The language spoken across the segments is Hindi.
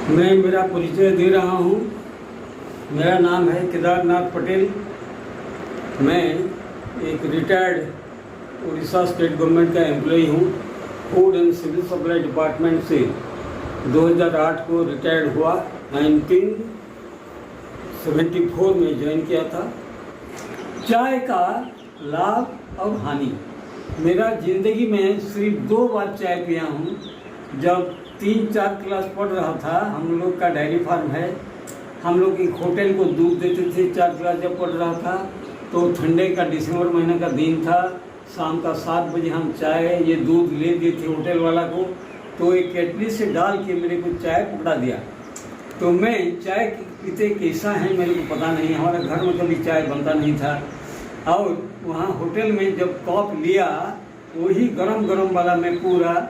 मैं मेरा परिचय दे रहा हूँ। मेरा नाम है केदारनाथ पटेल। मैं एक रिटायर्ड उड़ीसा स्टेट गवर्नमेंट का एम्प्लॉई हूँ। Food and civil supply department से 2008 को रिटायर्ड हुआ। 1974 में ज्वाइन किया था। चाय का लाभ और हानि, मेरा ज़िंदगी में सिर्फ 2 बार चाय पिया हूँ। जब 3-4 क्लास पढ़ रहा था, हम लोग का डेयरी फार्म है, हम लोग एक होटल को दूध देते थे। 4 क्लास जब पढ़ रहा था तो ठंडे का दिसंबर महीने का दिन था। शाम का 7 बजे हम चाय ये दूध ले दिए थे होटल वाला को। तो एक केटली से डाल के मेरे को चाय पकड़ा दिया। तो मैं चाय पीते कैसा है मेरे को पता नहीं, हमारे घर में कभी चाय बनता नहीं था। और वहाँ होटल में जब कप लिया, वही गरम गरम वाला मैं पूरा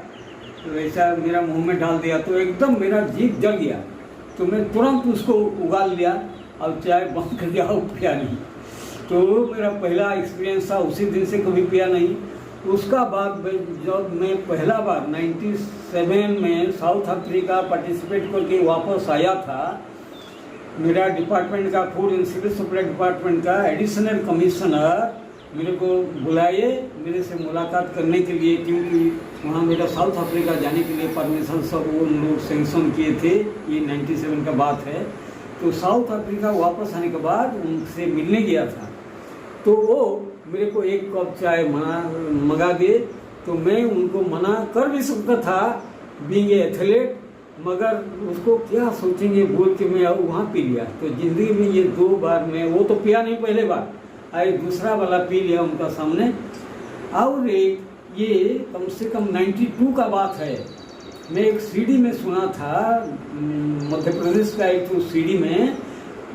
वैसा मेरा मुंह में डाल दिया तो एकदम मेरा जीभ जल गया। तो मैं तुरंत उसको उगाल लिया और चाय बंद कर दिया और पिया नहीं। तो मेरा पहला एक्सपीरियंस था, उसी दिन से कभी पिया नहीं। उसका बाद जब मैं पहला बार 97 में साउथ अफ्रीका पार्टिसिपेट करके वापस आया था, मेरा डिपार्टमेंट का food and civil supply department का एडिशनल कमिश्नर मेरे को बुलाए मेरे से मुलाकात करने के लिए, क्योंकि वहाँ मेरा साउथ अफ्रीका जाने के लिए परमिशन सब वो लोग सेंक्शन किए थे। ये 97 का बात है। तो साउथ अफ्रीका वापस आने के बाद उनसे मिलने गया था। तो वो मेरे को 1 कप चाय मंगा दिए। तो मैं उनको मना कर भी सकता था बीइंग एथलीट, मगर उसको क्या सोचेंगे बोल के मैं वहाँ पी लिया। तो ज़िंदगी में ये 2 बार मैं वो तो पिया नहीं पहले बार, आए दूसरा वाला पी लिया उनका सामने। और एक ये कम से कम 92 का बात है। मैं एक सीडी में सुना था, मध्य प्रदेश का एक तो सीडी में,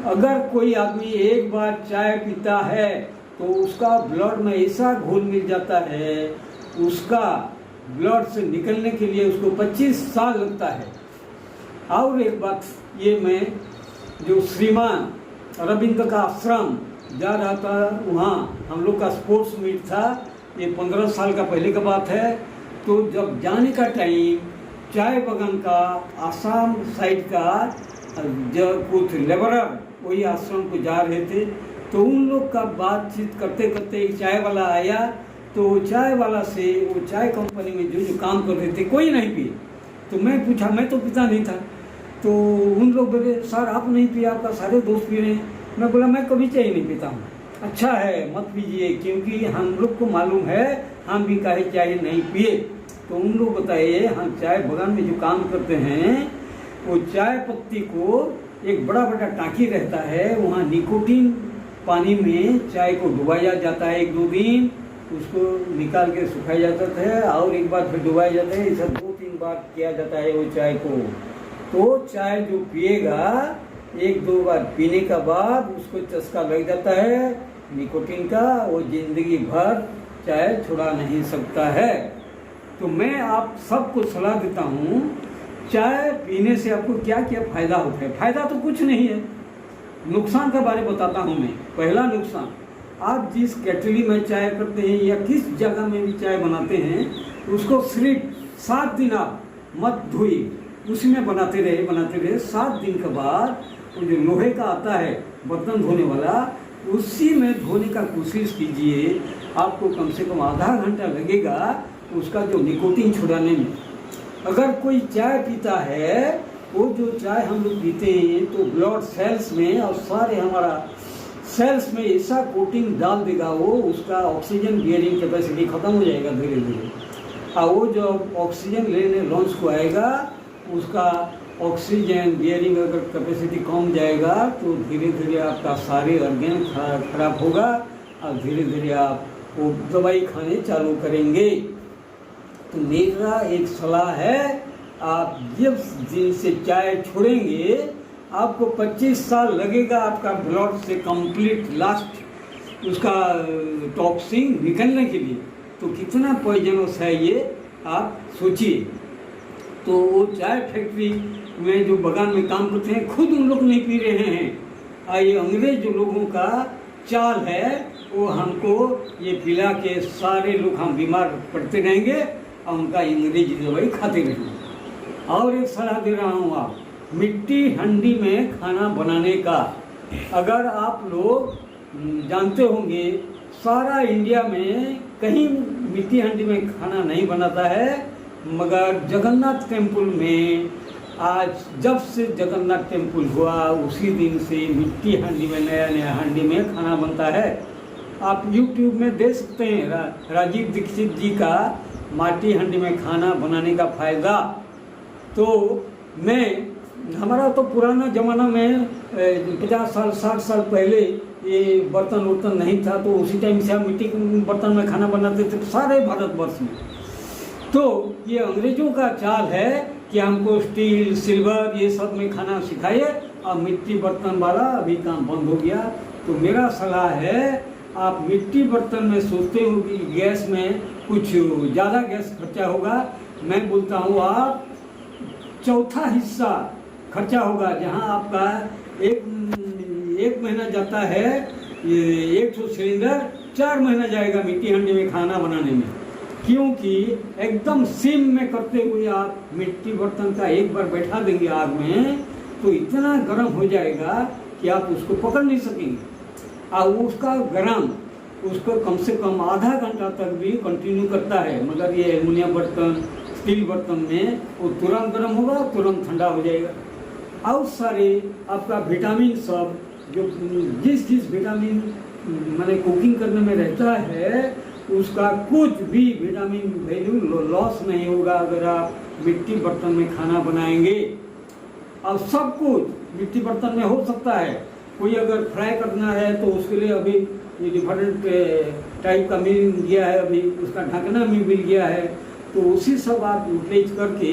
अगर कोई आदमी एक बार चाय पीता है तो उसका ब्लड में ऐसा घोल मिल जाता है, उसका ब्लड से निकलने के लिए उसको 25 साल लगता है। और एक बात ये, मैं जो श्रीमान अरविंद का आश्रम जा रहा था, वहाँ हम लोग का स्पोर्ट्स मीट था। ये 15 साल का पहले का बात है। तो जब जाने का टाइम, चाय बगान का आसाम साइड का जब कुछ लेबरर वही आश्रम को जा रहे थे, तो उन लोग का बातचीत करते करते एक चाय वाला आया। तो चाय वाला से वो चाय कंपनी में जो काम कर रहे थे कोई नहीं पिए। तो मैं पूछा, मैं तो पीता नहीं था। तो उन लोग बोले, सर आप नहीं पिए, आपका सारे दोस्त पी रहे हैं। मैं बोला, मैं कभी चाय नहीं पीता हूँ। अच्छा है, मत पीजिए, क्योंकि हम लोग को मालूम है हम भी काहे चाय नहीं पिए। तो उन लोग बताइए, हम चाय बगान में जो काम करते हैं, वो चाय पत्ती को एक बड़ा बड़ा टांकी रहता है, वहाँ निकोटीन पानी में चाय को डुबाया जाता है 1-2 दिन, उसको निकाल के सुखाया जाता है और एक बार फिर डुबाया जाता है। ऐसा 2-3 बार किया जाता है वो चाय को। तो चाय जो पिएगा 1-2 बार पीने का बाद उसको चस्का लग जाता है निकोटीन का, वो जिंदगी भर चाय छुड़ा नहीं सकता है। तो मैं आप सबको सलाह देता हूँ, चाय पीने से आपको क्या क्या फ़ायदा होता है। फ़ायदा तो कुछ नहीं है, नुकसान का बारे बताता हूँ मैं। पहला नुकसान, आप जिस केटली में चाय करते हैं या किस जगह में भी चाय बनाते हैं, उसको सिर्फ 7 दिन आप मत धोइए, उसी में बनाते रहे। 7 दिन के बाद वो जो लोहे का आता है बर्तन धोने वाला, उसी में धोने का कोशिश कीजिए। आपको कम से कम आधा घंटा लगेगा उसका जो निकोटीन छुड़ाने में। अगर कोई चाय पीता है, वो जो चाय हम लोग पीते हैं तो ब्लड सेल्स में और सारे हमारा सेल्स में ऐसा कोटिंग डाल देगा, वो उसका ऑक्सीजन बियरिंग कैपेसिटी ख़त्म हो जाएगा धीरे धीरे। और वो जो ऑक्सीजन लेने लंग्स को आएगा, उसका ऑक्सीजन बियरिंग अगर कैपेसिटी कम जाएगा तो धीरे धीरे आपका सारे ऑर्गन खराब होगा और धीरे धीरे आप वो दवाई खाने चालू करेंगे। तो मेरा एक सलाह है, आप जब दिन से चाय छोड़ेंगे, आपको 25 साल लगेगा आपका ब्लड से कंप्लीट लास्ट उसका टॉक्सिन निकलने के लिए। तो कितना पॉइजनस है ये आप सोचिए। तो वो चाय फैक्ट्री में जो बगान में काम करते हैं, खुद उन लोग नहीं पी रहे हैं। ये अंग्रेज जो लोगों का चाल है, वो हमको ये पिला के सारे लोग हम बीमार पड़ते रहेंगे और उनका अंग्रेजी दवाई खाते रहेंगे। और एक सलाह दे रहा हूँ, आप मिट्टी हंडी में खाना बनाने का। अगर आप लोग जानते होंगे, सारा इंडिया में कहीं मिट्टी हंडी में खाना नहीं बनाता है, मगर जगन्नाथ टेम्पल में आज जब से जगन्नाथ टेम्पल हुआ उसी दिन से मिट्टी हांडी में, नया नया हांडी में खाना बनता है। आप YouTube में देख सकते हैं राजीव दीक्षित जी का माटी हांडी में खाना बनाने का फ़ायदा। तो हमारा तो पुराना ज़माना में 50 साल 60 साल पहले ये बर्तन वर्तन नहीं था, तो उसी टाइम से हम मिट्टी के बर्तन में खाना बनाते थे सारे भारतवर्ष में। तो ये अंग्रेजों का चाल है कि हमको स्टील सिल्वर ये सब में खाना सिखाइए, और मिट्टी बर्तन वाला अभी काम बंद हो गया। तो मेरा सलाह है, आप मिट्टी बर्तन में सोचते हो कि गैस में कुछ ज़्यादा गैस खर्चा होगा, मैं बोलता हूँ आप चौथा हिस्सा खर्चा होगा। जहाँ आपका एक महीना जाता है, 100 सिलेंडर 4 महीना जाएगा मिट्टी हांडी में खाना बनाने में, क्योंकि एकदम सिम में करते हुए आप मिट्टी बर्तन का एक बार बैठा देंगे आग में तो इतना गर्म हो जाएगा कि आप उसको पकड़ नहीं सकेंगे। और उसका गर्म उसको कम से कम आधा घंटा तक भी कंटिन्यू करता है, मगर ये एल्युमिनियम बर्तन स्टील बर्तन में वो तुरंत गर्म होगा, तुरंत ठंडा हो जाएगा। और सारे आपका विटामिन सब जो जिस विटामिन मैंने कुकिंग करने में रहता है उसका कुछ भी विटामिन वैल्यू लॉस नहीं होगा अगर आप मिट्टी बर्तन में खाना बनाएंगे। और सब कुछ मिट्टी बर्तन में हो सकता है। कोई अगर फ्राई करना है तो उसके लिए अभी ये डिफरेंट टाइप का मिल गया है, अभी उसका ढकना भी मिल गया है, तो उसी सब आप यूटिलाइज करके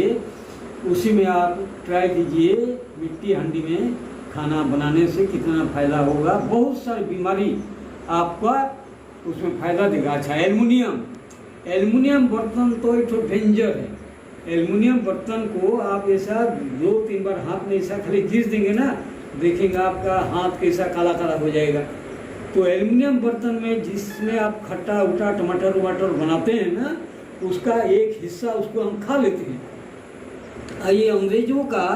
उसी में आप ट्राई कीजिए मिट्टी हांडी में खाना बनाने से कितना फ़ायदा होगा। बहुत सारी बीमारी आपका उसमें फ़ायदा देगा। अच्छा, एल्युमिनियम बर्तन तो एक तो डेंजर है। एल्युमिनियम बर्तन को आप ऐसा 2-3 बार हाथ में ऐसा खाली घिस देंगे ना, देखेंगे आपका हाथ कैसा काला काला हो जाएगा। तो एल्युमिनियम बर्तन में जिसमें आप खट्टा उटा टमाटर वमाटर बनाते हैं ना, उसका एक हिस्सा उसको हम खा लेते हैं। ये अंग्रेजों का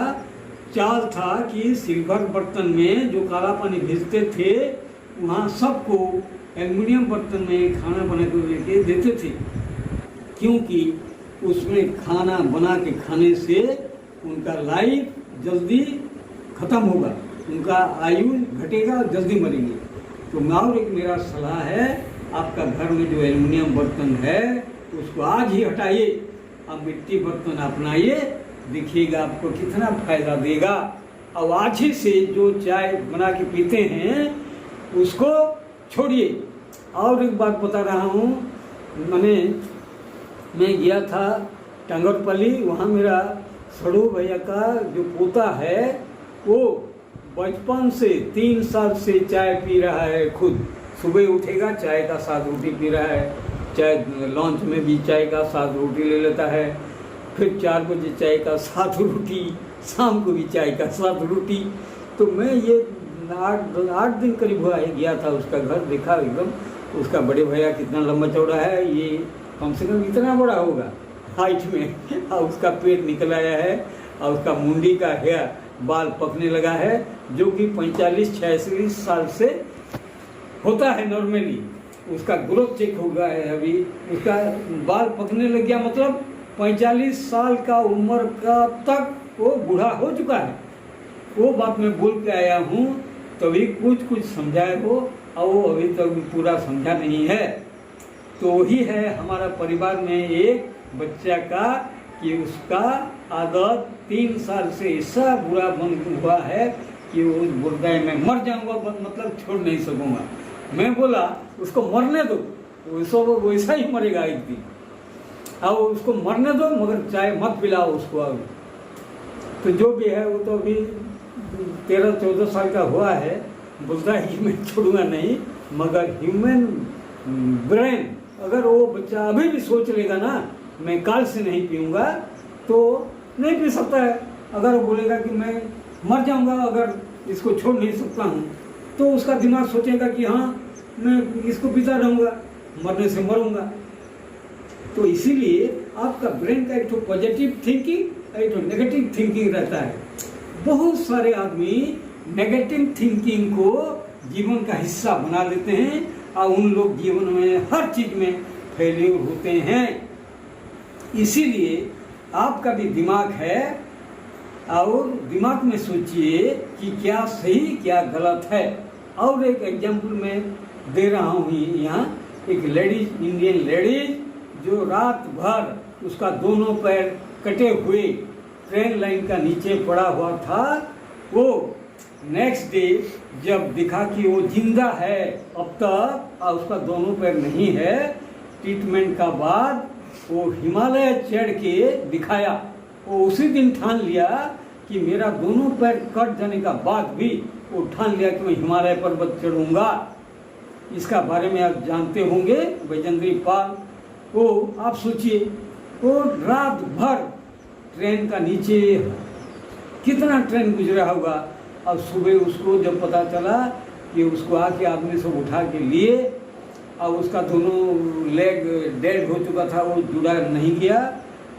चाल था कि सिल्वर बर्तन में जो काला पानी भेजते थे वहाँ सबको एल्युमिनियम बर्तन में खाना बना के देते थे, क्योंकि उसमें खाना बना के खाने से उनका लाइफ जल्दी ख़त्म होगा, उनका आयु घटेगा और जल्दी मरेंगे। तो और एक मेरा सलाह है, आपका घर में जो एल्युमिनियम बर्तन है उसको आज ही हटाइए, आप मिट्टी बर्तन अपनाइए, देखिएगा आपको कितना फ़ायदा देगा। और आज ही से जो चाय बना के पीते हैं उसको छोड़िए। और एक बात बता रहा हूँ, मैं गया था टांगरपल्ली, वहाँ मेरा सड़ू भैया का जो पोता है वो बचपन से 3 साल से चाय पी रहा है। खुद सुबह उठेगा चाय का साथ रोटी पी रहा है, चाय लंच में भी चाय का साथ रोटी ले लेता है, फिर 4 बजे चाय का साथ रोटी, शाम को भी चाय का साथ रोटी। तो मैं ये 8 दिन करीब हुआ है गया था उसका घर, देखा एकदम उसका बड़े भैया कितना लंबा चौड़ा है, ये कम से कम इतना बड़ा होगा हाइट में, और उसका पेट निकल आया है और उसका मुंडी का हेयर बाल पकने लगा है, जो कि 45-46 साल से होता है नॉर्मली। उसका ग्रोथ चेक हो गया है, अभी उसका बाल पकने लग गया, मतलब 45 साल का उम्र का तक वो बूढ़ा हो चुका है। वो बात मैं बोल के आया हूँ, तभी कुछ समझाए हो, और वो अभी तक पूरा समझा नहीं है। तो वही है हमारा परिवार में एक बच्चा का कि उसका आदत 3 साल से ऐसा बुरा बन हुआ है कि वो बोलता है मैं मर जाऊंगा, मतलब छोड़ नहीं सकूंगा। मैं बोला उसको मरने दो, वैसा ही मरेगा एक दिन, और उसको मरने दो, मगर चाय मत पिलाओ उसको। अभी तो जो भी है वो तो अभी 13-14 साल का हुआ है, बोलता है कि मैं छोड़ूंगा नहीं, मगर ह्यूमन ब्रेन अगर वो बच्चा अभी भी सोच लेगा ना मैं काल से नहीं पीऊँगा, तो नहीं पी सकता है। अगर वो बोलेगा कि मैं मर जाऊँगा अगर इसको छोड़ नहीं सकता हूँ, तो उसका दिमाग सोचेगा कि हाँ मैं इसको पीता रहूँगा, मरने से मरूँगा। तो इसीलिए आपका ब्रेन का एक तो पॉजिटिव थिंकिंग, एक तो नेगेटिव थिंकिंग रहता है। बहुत सारे आदमी नेगेटिव थिंकिंग को जीवन का हिस्सा बना लेते हैं और उन लोग जीवन में हर चीज में फेल्यूर होते हैं। इसीलिए आपका भी दिमाग है और दिमाग में सोचिए कि क्या सही क्या गलत है। और एक एग्जाम्पल मैं दे रहा हूँ यहाँ, एक लेडीज, इंडियन लेडीज जो रात भर उसका दोनों पैर कटे हुए ट्रेन लाइन का नीचे पड़ा हुआ था, वो नेक्स्ट डे जब दिखा कि वो जिंदा है अब तक और उसका दोनों पैर नहीं है, ट्रीटमेंट का बाद वो हिमालय चढ़ के दिखाया। वो उसी दिन ठान लिया कि मेरा दोनों पैर कट जाने का बाद भी वो ठान लिया कि मैं हिमालय पर्वत चढ़ूंगा। इसका बारे में आप जानते होंगे, बैजेंद्री पाल। वो आप सोचिए, वो रात भर ट्रेन का नीचे कितना ट्रेन गुजरा होगा और सुबह उसको जब पता चला कि उसको आके आदमी सब उठा के लिए और उसका दोनों लेग डेड हो चुका था, वो जुड़ा नहीं गया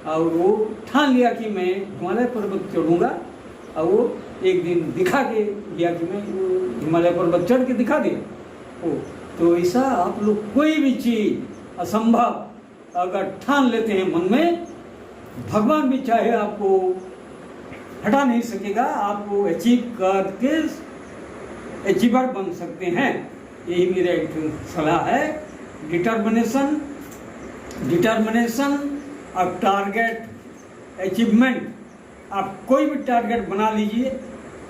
और वो ठान लिया कि मैं हिमालय पर्वत चढ़ूंगा। और वो एक दिन दिखा के गया कि मैं हिमालय पर्वत चढ़ के दिखा दिया। ओ तो ऐसा आप लोग कोई भी चीज असंभव अगर ठान लेते हैं मन में, भगवान भी चाहे आपको हटा नहीं सकेगा, आपको अचीव करके अचीवर बन सकते हैं। यही मेरा एक सलाह है। डिटर्मिनेशन और टारगेट अचीवमेंट। आप कोई भी टारगेट बना लीजिए,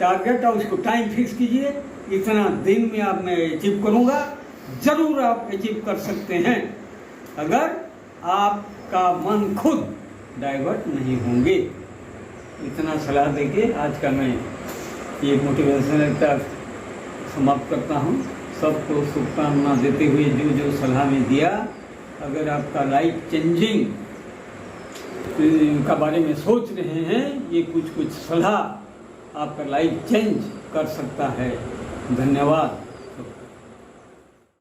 टारगेट और उसको टाइम फिक्स कीजिए, इतना दिन में आप मैं अचीव करूँगा। जरूर आप अचीव कर सकते हैं अगर आपका मन खुद डाइवर्ट नहीं होंगे। इतना सलाह देके आज का मैं ये मोटिवेशनल टॉक समाप्त करता हूँ। सबको शुभकामना देते हुए जो जो सलाह में दिया, अगर आपका लाइफ चेंजिंग का बारे में सोच रहे हैं, ये कुछ सलाह आपका लाइफ चेंज कर सकता है। धन्यवाद।